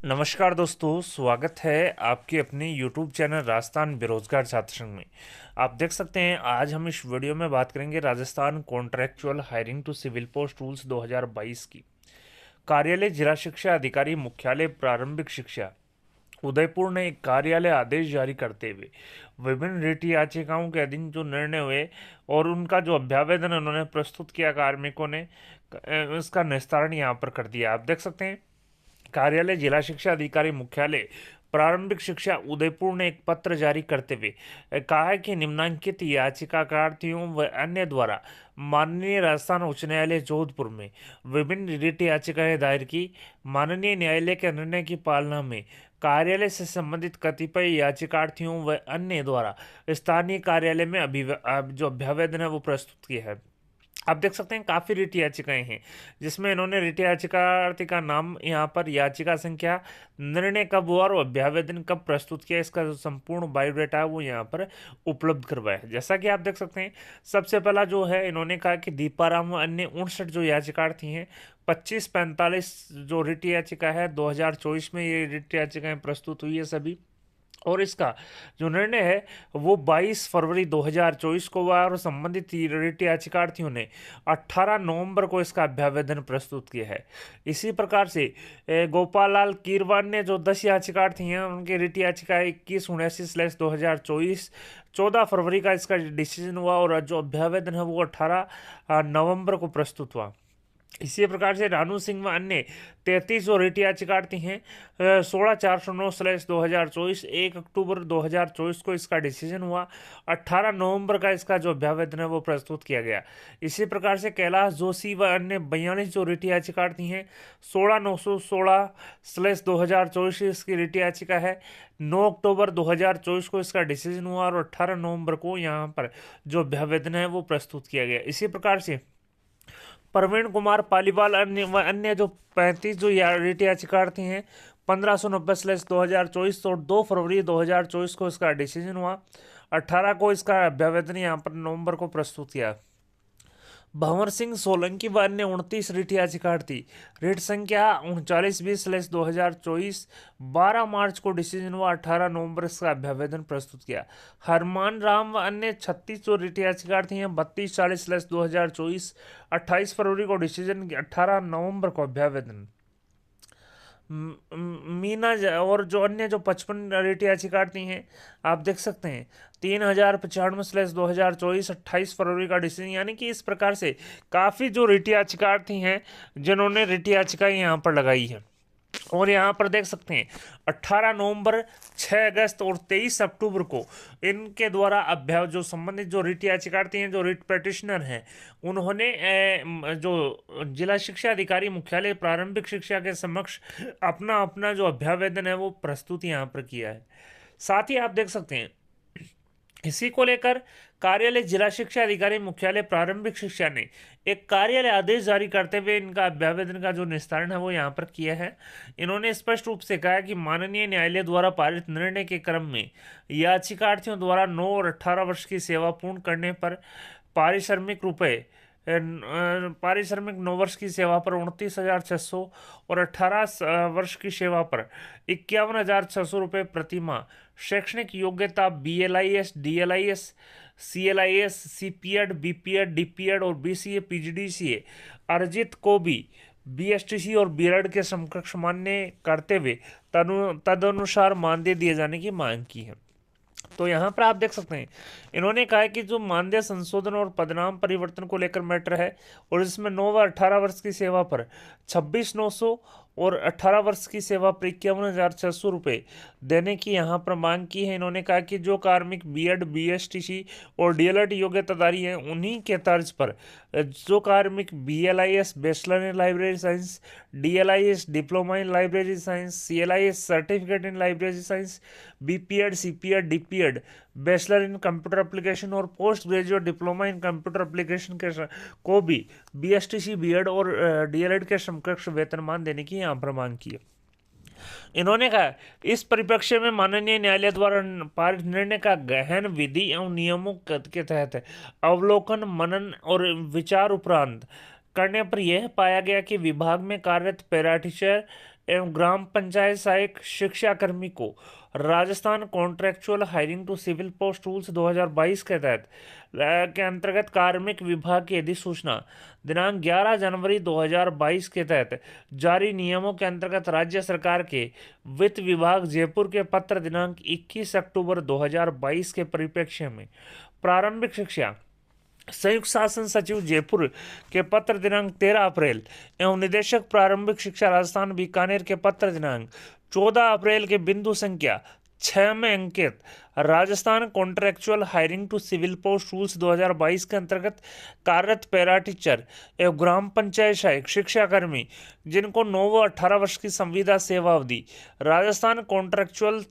नमस्कार दोस्तों, स्वागत है आपके अपने YouTube चैनल राजस्थान बेरोजगार छात्र संघ में। आप देख सकते हैं, आज हम इस वीडियो में बात करेंगे Rajasthan contractual hiring to civil post rules 2022 की। कार्यालय जिला शिक्षा अधिकारी मुख्यालय प्रारंभिक शिक्षा उदयपुर ने एक कार्यालय आदेश जारी करते हुए विभिन्न रिट याचिकाओं के अधीन जो निर्णय हुए और उनका जो अभ्यावेदन उन्होंने प्रस्तुत किया कार्मिकों ने, इसका निस्तारण यहाँ पर कर दिया। आप देख सकते हैं, कार्यालय जिला शिक्षा अधिकारी मुख्यालय प्रारंभिक शिक्षा उदयपुर ने एक पत्र जारी करते हुए कहा है कि निम्नांकित याचिकाकर्ताओं व अन्य द्वारा माननीय राजस्थान उच्च न्यायालय जोधपुर में विभिन्न रिट याचिकाएं दायर की। माननीय न्यायालय के निर्णय की पालना में कार्यालय से संबंधित कतिपय याचिकार्थियों व अन्य द्वारा स्थानीय कार्यालय में जो अभ्यावेदन है वो प्रस्तुत किया है। आप देख सकते हैं, काफ़ी रिट याचिकाएं हैं जिसमें इन्होंने रिट याचिकार्थी का नाम, यहाँ पर याचिका संख्या, निर्णय कब हुआ और अभ्यावेदन कब प्रस्तुत किया, इसका जो संपूर्ण बायोडेटा है वो यहाँ पर उपलब्ध करवाया है। जैसा कि आप देख सकते हैं, सबसे पहला जो है, इन्होंने कहा कि दीपाराम व अन्य 59 जो याचिकार्थी हैं, 2545 जो रिट याचिका है 2024 में ये रिट याचिकाएं प्रस्तुत हुई है सभी, और इसका जो निर्णय है वो 22 फरवरी 2024 को हुआ और संबंधित रिट याचिकार्थियों ने 18 नवंबर को इसका अभ्यावेदन प्रस्तुत किया है। इसी प्रकार से गोपाल लाल कीरवान ने जो 10 याचिकार्थी हैं, उनकी रिट याचिका 21/2024 14 फरवरी का इसका डिसीजन हुआ और जो अभ्यावेदन है वो 18 नवंबर को प्रस्तुत हुआ। इसी प्रकार से रानू सिंह व अन्य 33 जो रिट याचिकार्थी हैं, 16/409/2024 1 अक्टूबर 2024 को इसका डिसीजन हुआ। 18 नवंबर का इसका जो अभ्यावेदन है वो प्रस्तुत किया गया। इसी प्रकार से कैलाश जोशी व अन्य 42 जो रिट याचिकार्थी हैं, 16/916/2024 इसकी रिट याचिका है। 9 अक्टूबर 2024 को इसका डिसीजन हुआ और 18 नवंबर को यहाँ पर जो अभ्यावेदन है वो प्रस्तुत किया गया। इसी प्रकार से प्रवीण कुमार पालीवाल अन्य जो 35 जो रिट याचिकार्थी हैं, 1590/2024 और 2 फरवरी 2024 को इसका डिसीजन हुआ। 18 को इसका अभ्यावेदन यहाँ पर नवंबर को प्रस्तुत किया। भंवर सिंह सोलंकी व अन्य 29 रिट याचिकार्थी, रिट संख्या 3920/2024 12 मार्च को डिसीजन हुआ। 18 नवंबर इसका अभ्यावेदन प्रस्तुत किया। हरमान राम व अन्य 36 जो रिट याचिकार्थी हैं, 3240/2024 28 फरवरी को डिसीजन, 18 नवंबर को अभ्यावेदन। मीना और जो अन्य जो 55 रिट याचिकार्थी हैं, आप देख सकते हैं, 3095/2024 28 फरवरी का डिसीजन। यानी कि इस प्रकार से काफ़ी जो रिट याचिकार्थी हैं जिन्होंने रिट याचिकाएं यहाँ पर लगाई है। और यहाँ पर देख सकते हैं, 18 नवंबर, 6 अगस्त और 23 अक्टूबर को इनके द्वारा जो संबंधित जो रिट याचिकार्थी हैं, जो रिट पिटिशनर हैं, उन्होंने जो जिला शिक्षा अधिकारी मुख्यालय प्रारंभिक शिक्षा के समक्ष अपना अपना जो अभ्यावेदन है वो प्रस्तुत यहाँ पर किया है। साथ ही आप देख सकते हैं, इसी को लेकर कार्यालय जिला शिक्षा अधिकारी मुख्यालय प्रारंभिक शिक्षा ने एक कार्यालय आदेश जारी करते हुए इनका अभ्यावेदन का जो निस्तारण है वो यहाँ पर किया है। इन्होंने स्पष्ट रूप से कहा कि माननीय न्यायालय द्वारा पारित निर्णय के क्रम में याचिकार्थियों द्वारा 9 और 18 वर्ष की सेवा पूर्ण करने पर पारिश्रमिक 9 वर्ष की सेवा पर 29,600 और 18 वर्ष की सेवा पर 51,600 रुपये प्रति माह, शैक्षणिक योग्यता BLIS, DLIS, CLIS, CPED, BPED, DPED और BCA, PGDCA अर्जित को भी BSTC और BEd के समकक्ष मान्य करते हुए तदनुसार मानदेय दिए जाने की मांग की है। तो यहाँ पर आप देख सकते हैं, इन्होंने कहा है कि जो मानदेय संशोधन और पदनाम परिवर्तन को लेकर मैटर है, और इसमें 9 व 18 वर्ष की सेवा पर 26,900 और 18 वर्ष की सेवा पर 51,600 रुपये देने की यहाँ पर मांग की है। इन्होंने कहा कि जो कार्मिक BEd, BSTC और DLED योग्यताधारी हैं, उन्हीं के तर्ज पर जो कार्मिक BLIS bachelor in library science, DLIS diploma in library science, CLIS certificate in library science, BPED, CPED, DPED bachelor in computer application और post graduate diploma in computer application के को भी BSTC, BEd और DLED के समकक्ष वेतनमान देने की यहाँ पर मांग की है। इन्होंने कहा, इस परिप्रेक्ष्य में माननीय न्यायालय द्वारा पारित निर्णय का गहन विधि एवं नियमों के तहत अवलोकन, मनन और विचार उपरांत करने पर यह पाया गया कि विभाग में कार्यरत पैरा टीचर एवं ग्राम पंचायत सहायक शिक्षाकर्मी को Rajasthan contractual hiring to civil post rules 2022 के अंतर्गत कार्मिक विभाग की अधिसूचना दिनांक 11 जनवरी 2022 के तहत जारी नियमों के अंतर्गत राज्य सरकार के वित्त विभाग जयपुर के पत्र दिनांक 21 अक्टूबर 2022 के परिप्रेक्ष्य में प्रारंभिक शिक्षा संयुक्त शासन सचिव जयपुर के पत्र दिनांक 13 अप्रैल एवं निदेशक प्रारंभिक शिक्षा राजस्थान बीकानेर के पत्र दिनांक 14 अप्रैल के बिंदु संख्या 6 में अंकित Rajasthan contractual hiring to civil post rules 2022 के अंतर्गत कार्यरत पैरा टीचर एवं ग्राम पंचायत सहायक शिक्षाकर्मी जिनको 9 व 18 वर्ष की संविदा सेवा अवधि Rajasthan contractual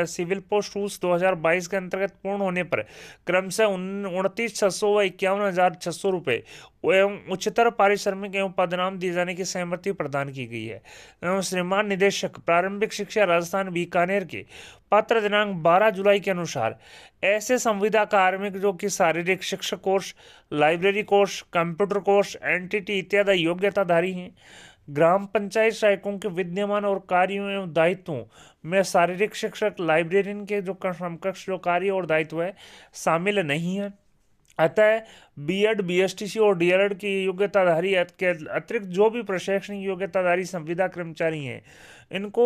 civil post rules 2022 के अंतर्गत पूर्ण होने पर क्रमशः 29,600 व 51,600 रुपये एवं उच्चतर पारिश्रमिक एवं पदनाम दिए जाने की सहमति प्रदान की गई है एवं श्रीमान निदेशक प्रारंभिक शिक्षा राजस्थान बीकानेर के पत्र दिनांक 12 जुलाई के अनुसार ऐसे संविदा कार्मिक जो कि शारीरिक शिक्षक course, library course, computer course, NTT इत्यादि योग्यताधारी हैं, ग्राम पंचायत सहायकों के विद्यमान और कार्यों एवं दायित्वों में शारीरिक शिक्षक, लाइब्रेरियन के जो समकक्ष जो कार्य और दायित्व है शामिल नहीं है। अतः बीएड, बीएसटीसी और डीएलएड की योग्यताधारी के अतिरिक्त जो भी प्रशैक्षणिक योग्यताधारी संविदा कर्मचारी हैं इनको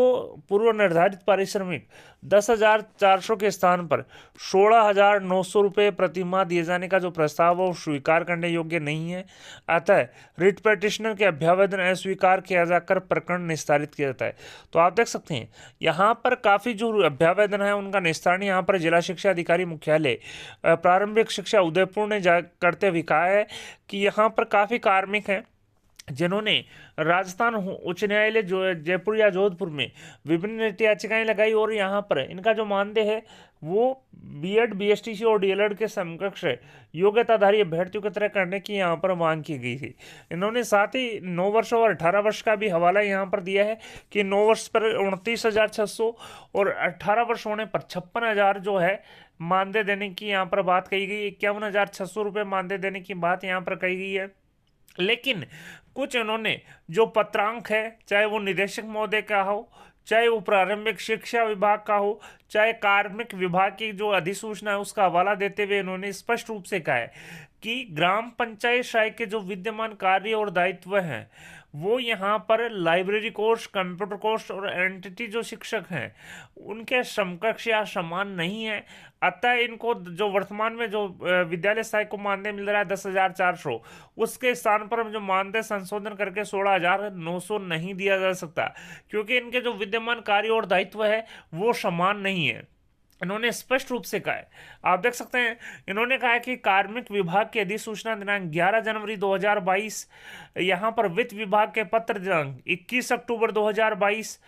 पूर्व निर्धारित पारिश्रमिक 10,400 के स्थान पर 16,900 रुपये प्रति माह दिए जाने का जो प्रस्ताव है वो स्वीकार करने योग्य नहीं है। अतः रिट पिटिशनर के अभ्यावेदन अस्वीकार किया जाकर प्रकरण निस्तारित किया जाता है। तो आप देख सकते हैं यहाँ पर काफ़ी जो अभ्यावेदन है उनका निस्तारण यहाँ पर जिला शिक्षा अधिकारी मुख्यालय प्रारंभिक शिक्षा उदयपुर ने करते हुए कहा है कि यहाँ पर काफ़ी कार्मिक हैं जिन्होंने राजस्थान उच्च न्यायालय जो जयपुर या जोधपुर में विभिन्न याचिकाएं लगाई और यहाँ पर इनका जो मानदेय है वो बीएड, बीएसटीसी और डीएलएड के समकक्ष योग्यताधारी अभ्यर्थियों की तरह करने की यहाँ पर मांग की गई थी। इन्होंने साथ ही 9 वर्ष और 18 वर्ष का भी हवाला यहाँ पर दिया है कि 9 वर्ष पर 29,600 और 18 वर्ष होने पर 56,000 जो है मानदेय देने की यहाँ पर बात कही गई। 51,600 रुपये मानदेय देने की बात यहाँ पर कही गई है। लेकिन कुछ इन्होंने जो पत्रांक है, चाहे वो निदेशक महोदय का हो, चाहे वो प्रारंभिक शिक्षा विभाग का हो, चाहे कार्मिक विभाग की जो अधिसूचना है उसका हवाला देते हुए इन्होंने स्पष्ट रूप से कहा है कि ग्राम पंचायत सहायक के जो विद्यमान कार्य और दायित्व हैं वो यहाँ पर लाइब्रेरी कोर्स, कंप्यूटर कोर्स और एनटीटी जो शिक्षक हैं उनके समकक्ष या समान नहीं है। अतः इनको जो वर्तमान में जो विद्यालय सहायक को मानदेय मिल रहा है 10,400 उसके स्थान पर जो मानदेय संशोधन करके 16,900 नहीं दिया जा सकता क्योंकि इनके जो विद्यमान कार्य और दायित्व है वो समान नहीं है। इन्होंने स्पष्ट रूप से कहा है, आप देख सकते हैं इन्होंने कहा है कि कार्मिक विभाग की अधिसूचना दिनांक 11 जनवरी 2022, यहाँ पर वित्त विभाग के पत्र दिनांक 21 अक्टूबर 2022,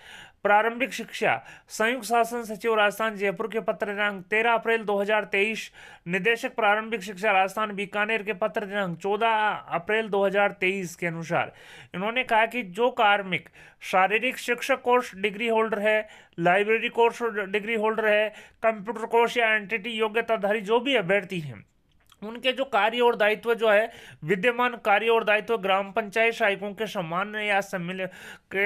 प्रारंभिक शिक्षा संयुक्त शासन सचिव राजस्थान जयपुर के पत्र दिनांक 13 अप्रैल 2023, निदेशक प्रारंभिक शिक्षा राजस्थान बीकानेर के पत्र दिनांक 14 अप्रैल 2023 के अनुसार इन्होंने कहा कि जो कार्मिक शारीरिक शिक्षक कोर्स डिग्री होल्डर है, लाइब्रेरी कोर्स डिग्री होल्डर है, कंप्यूटर कोर्स या एनटीटी योग्यताधारी जो भी अभ्यर्थी हैं उनके जो कार्य और दायित्व जो है विद्यमान कार्य और दायित्व ग्राम पंचायत सहायकों के समान या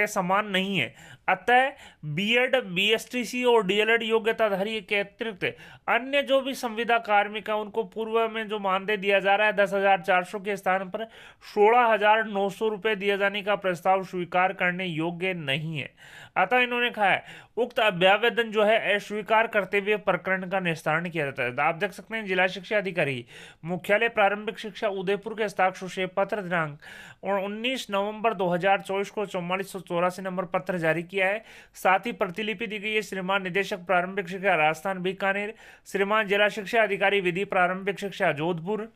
समान नहीं है। अतः बीएड, बीएसटीसी और डीएलएड योग्यताधारी के अतिरिक्त अन्य जो भी संविदा कार्मिक है उनको पूर्व में जो मानदेय दिया जा रहा है 10,400 के स्थान पर 16,900 रुपये दिए जाने का प्रस्ताव स्वीकार करने योग्य नहीं है। अतः इन्होंने कहा है उक्त अभ्यावेदन जो है अस्वीकार करते हुए प्रकरण का निस्तारण किया जाता है। आप देख सकते हैं जिला शिक्षा अधिकारी मुख्यालय प्रारंभिक शिक्षा उदयपुर के हस्ताक्षर से पत्र दिनांक 19 नवंबर 2024 को 4484 नंबर पत्र जारी किया है। साथ ही प्रतिलिपि दी गई है श्रीमान निदेशक प्रारंभिक शिक्षा राजस्थान बीकानेर, श्रीमान जिला शिक्षा अधिकारी विधि प्रारंभिक शिक्षा जोधपुर,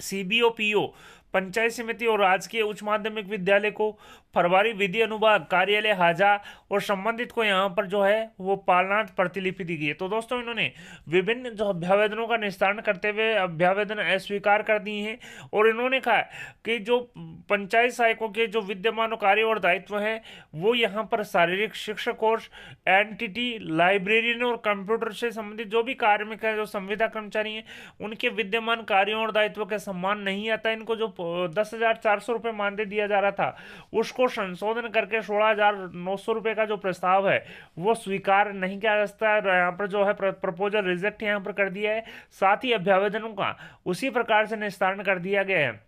सीबीओ पीओ पंचायत समिति और राजकीय उच्च माध्यमिक विद्यालय को, प्रभारी विधि अनुभाग कार्यालय हाजा और संबंधित को यहाँ पर जो है वो पालनार्थ प्रतिलिपि दी गई है। तो दोस्तों इन्होंने विभिन्न जो अभ्यावेदनों का निस्तारण करते हुए अभ्यावेदन अस्वीकार कर दिए हैं और इन्होंने कहा कि जो पंचायत सहायकों के जो विद्यमान कार्य और दायित्व हैं वो यहाँ पर शारीरिक शिक्षक कोर्स, एनटीटी, लाइब्रेरियन और कंप्यूटर से संबंधित जो भी कार्मिक है जो संविदा कर्मचारी हैं उनके विद्यमान कार्यों और दायित्व के समान नहीं आता। इनको जो 10,400 रुपये मानदेय दिया जा रहा था, उसको संशोधन करके 16,900 रुपये का जो प्रस्ताव है वो स्वीकार नहीं किया जा सकता है। यहाँ पर जो है प्रपोजल रिजेक्ट यहाँ पर कर दिया है। साथ ही अभ्यावेदनों का उसी प्रकार से निस्तारण कर दिया गया है,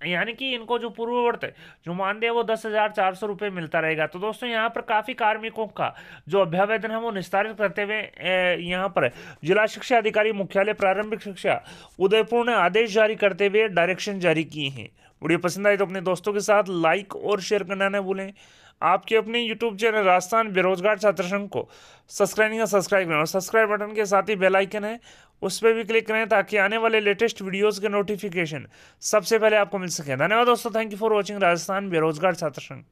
यानी कि इनको जो पूर्ववर्त जो मानदेय वो 10,400 रुपये मिलता रहेगा। तो दोस्तों यहाँ पर काफी कार्मिकों का जो अभ्यावेदन है वो निस्तारित करते हुए यहाँ पर जिला शिक्षा अधिकारी मुख्यालय प्रारंभिक शिक्षा उदयपुर ने आदेश जारी करते हुए डायरेक्शन जारी किए हैं। वीडियो पसंद आई तो अपने दोस्तों के साथ लाइक और शेयर करना न भूलें। आपके अपने यूट्यूब चैनल राजस्थान बेरोजगार छात्र संघ को सब्सक्राइब करें और सब्सक्राइब बटन के साथ ही बेल आइकन है उस पर भी क्लिक करें ताकि आने वाले लेटेस्ट वीडियोस के नोटिफिकेशन सबसे पहले आपको मिल सके। धन्यवाद दोस्तों, thank you for watching Rajasthan बेरोजगार छात्र संघ।